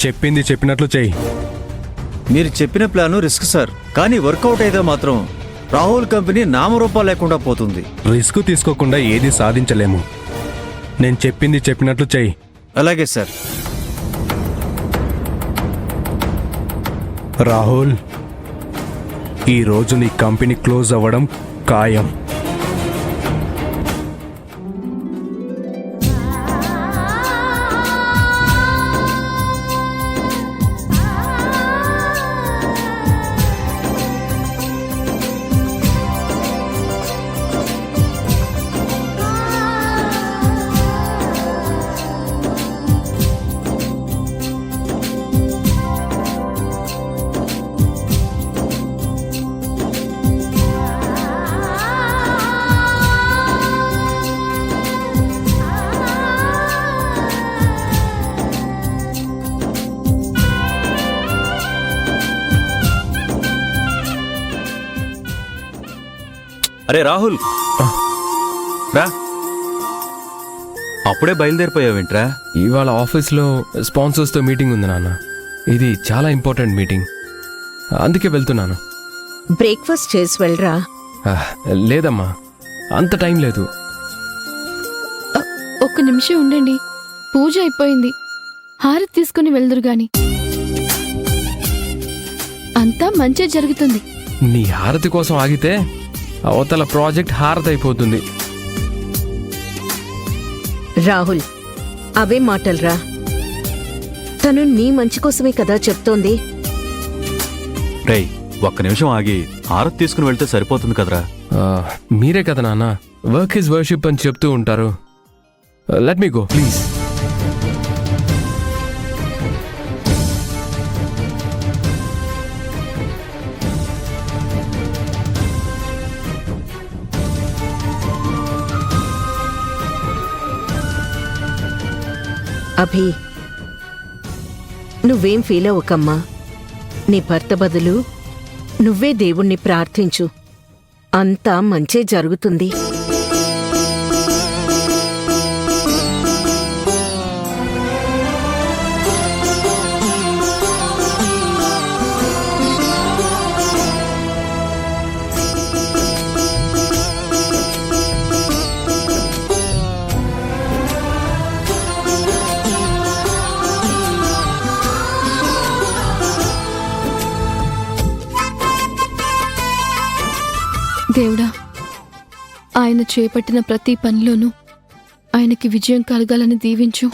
చెప్పింది చెప్పినట్లు చెయ్యి. మీరు చెప్పిన ప్లాను రిస్క్ సార్, కానీ వర్కౌట్ అయితే మాత్రం రాహుల్ కంపెనీ నామరూపా లేకుండా పోతుంది. రిస్క్ తీసుకోకుండా ఏది సాధించలేము. నేను చెప్పింది చెప్పినట్లు చెయ్యి. అలాగే సార్. రాహుల్, ఈరోజు నీ కంపెనీ క్లోజ్ అవ్వడం ఖాయం. అరే రాహుల్, రా. అప్పుడే బయలుదేరిపోయావేంట్రా? ఇవాళ ఆఫీస్లో స్పాన్సర్స్తో మీటింగ్ ఉంది నాన్న. ఇది చాలా ఇంపార్టెంట్ మీటింగ్, అందుకే వెళ్తున్నాను. బ్రేక్ఫాస్ట్ చేసి వెళ్ళరా. లేదమ్మా, అంత టైం లేదు. ఒక్క నిమిషం ఉండండి, పూజ అయిపోయింది. హారతి తీసుకుని వెళ్దురు గాని. అంతా మంచి జరుగుతుంది. నీ హారతి కోసం ఆగితే అవతల ప్రాజెక్ట్ హారతి అయిపోతుంది. రాహుల్, అవే మాటలరా. తను నీ మంచి కోసమే కదా చెప్తోంది. రేయ్, ఒక్క నిమిషం ఆగి హారతి తీసుకుని వెళ్తే సరిపోతుంది కదరా. మీరే కదా నాన్న వర్క్ ఇస్ వర్షిప్ అని చెప్తూ ఉంటారు. Let me go please. Abhi, నువ్వేం ఫీల్ అవ్వకమ్మా. నీ భర్త బదులు నువ్వే దేవుణ్ణి ప్రార్థించు. అంతా మంచే జరుగుతుంది. దేవుడా, ఆయన చేపట్టిన ప్రతి పనిలోనూ ఆయనకి విజయం కలగాలని దీవించు.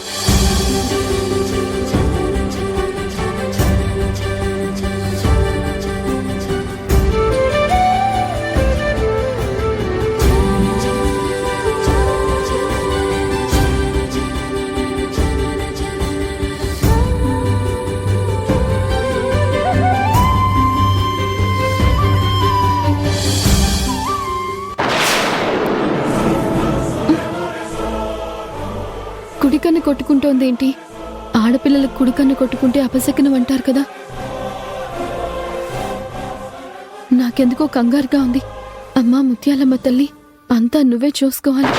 కుడికన్ను కొట్టుకుంటోందేంటి? ఆడపిల్లలకు కుడికన్ను కొట్టుకుంటే అపశకునం అంటారు కదా. నాకెందుకో కంగారుగా ఉంది. అమ్మా ముత్యాలమ్మ తల్లి, అంతా నువ్వే చూసుకోవాలి.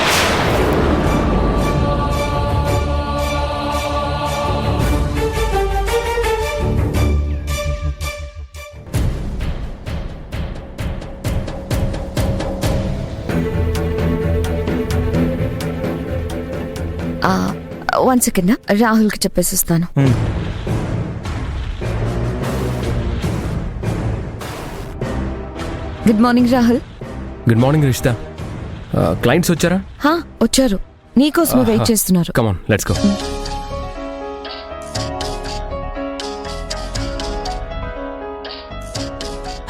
వన్ సెకండ్, రాహుల్కి చెప్పేసి వస్తాను. Good morning Rahul. Good morning Rishita. Clients వచ్చారా? వచ్చారు, నీకోసమే వెయిట్ చేస్తున్నారు. Come on, let's go.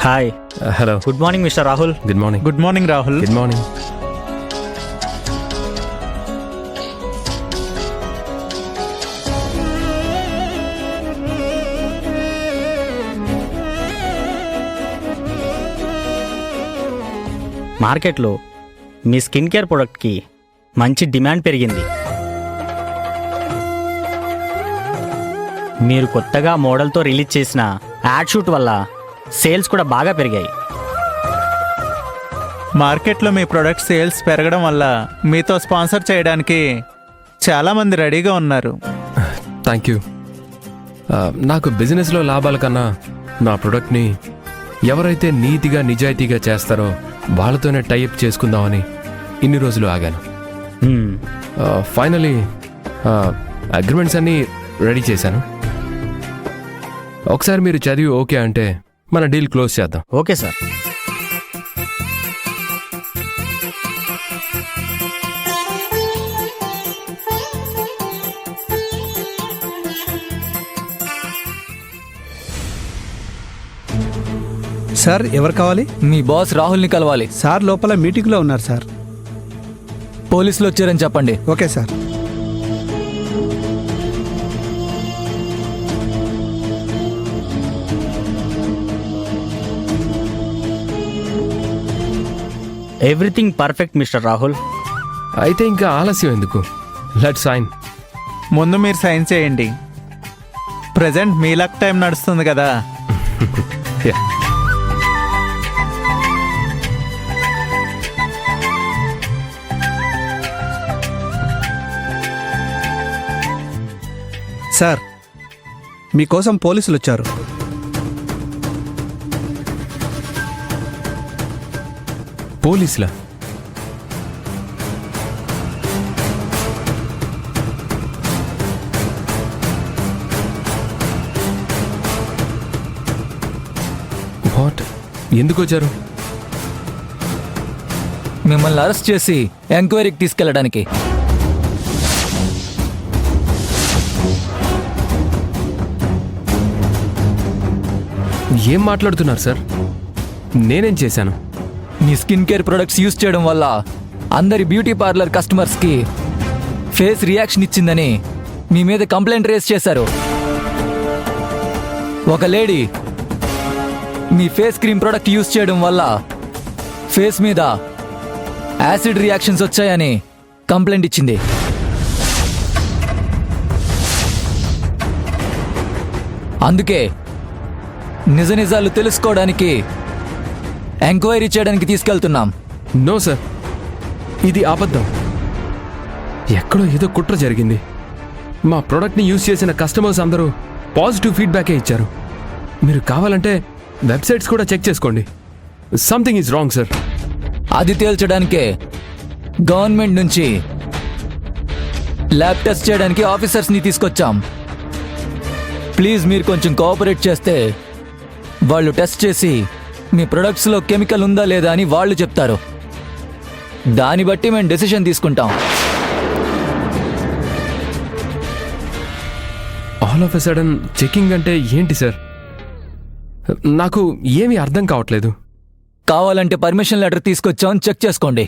Hi. Hello. Good morning mister Rahul. Good morning. Good morning Rahul. Good morning. మార్కెట్లో మీ స్కిన్ కేర్ ప్రొడక్ట్కి మంచి డిమాండ్ పెరిగింది. మీరు కొత్తగా మోడల్తో రిలీజ్ చేసిన యాడ్ షూట్ వల్ల సేల్స్ కూడా బాగా పెరిగాయి. మార్కెట్లో మీ ప్రొడక్ట్ సేల్స్ పెరగడం వల్ల మీతో స్పాన్సర్ చేయడానికి చాలామంది రెడీగా ఉన్నారు. Thank you. నాకు బిజినెస్లో లాభాల కన్నా నా ప్రొడక్ట్ని ఎవరైతే నీతిగా నిజాయితీగా చేస్తారో వాళ్ళతోనే టైఅప్ చేసుకుందామని ఇన్ని రోజులు ఆగాను. ఫైనలీ అగ్రిమెంట్స్ అన్నీ రెడీ చేశాను. ఒకసారి మీరు చదివి ఓకే అంటే మన డీల్ క్లోజ్ చేద్దాం. Okay sir. సార్ ఎవరు కావాలి? మీ బాస్ రాహుల్ని కలవాలి. సార్ లోపల మీటింగ్లో ఉన్నారు సార్. పోలీసులు వచ్చారని చెప్పండి. Okay sir. Everything perfect mister Rahul. అయితే ఇంకా ఆలస్యం ఎందుకు? Let's sign. ముందు మీరు సైన్ చేయండి. ప్రజెంట్ మీ లక్ టైం నడుస్తుంది కదా. సార్ మీకోసం పోలీసులు వచ్చారు. పోలీసులా? వాట్? ఎందుకు వచ్చారు? మిమ్మల్ని అరెస్ట్ చేసి ఎంక్వైరీకి తీసుకెళ్ళడానికి. ఏం మాట్లాడుతున్నారు సార్? నేనేం చేశాను? మీ స్కిన్ కేర్ ప్రొడక్ట్స్ యూజ్ చేయడం వల్ల అందరి బ్యూటీ పార్లర్ కస్టమర్స్కి ఫేస్ రియాక్షన్ ఇచ్చిందని మీ మీద కంప్లైంట్ రేస్ చేశారు. ఒక లేడీ మీ ఫేస్ క్రీమ్ ప్రొడక్ట్ యూజ్ చేయడం వల్ల ఫేస్ మీద యాసిడ్ రియాక్షన్స్ వచ్చాయని కంప్లైంట్ ఇచ్చింది. అందుకే నిజ నిజాలు తెలుసుకోవడానికి ఎంక్వైరీ చేయడానికి తీసుకెళ్తున్నాం. నో సార్, ఇది అబద్ధం. ఎక్కడో ఏదో కుట్ర జరిగింది. మా ప్రోడక్ట్ని యూజ్ చేసిన కస్టమర్స్ అందరూ పాజిటివ్ ఫీడ్బ్యాకే ఇచ్చారు. మీరు కావాలంటే వెబ్సైట్స్ కూడా చెక్ చేసుకోండి. Something is wrong sir. అది తేల్చడానికే గవర్నమెంట్ నుంచి ల్యాబ్ టెస్ట్ చేయడానికి ఆఫీసర్స్ని తీసుకొచ్చాం. ప్లీజ్ మీరు కొంచెం కోఆపరేట్ చేస్తే వాళ్ళు టెస్ట్ చేసి మీ ప్రొడక్ట్స్లో కెమికల్ ఉందా లేదా అని వాళ్ళు చెప్తారు. దాన్ని బట్టి మేము డెసిషన్ తీసుకుంటాం. All of a sudden checking అంటే ఏంటి సార్? నాకు ఏమీ అర్థం కావట్లేదు. కావాలంటే పర్మిషన్ లెటర్ తీసుకొచ్చాం, చెక్ చేసుకోండి.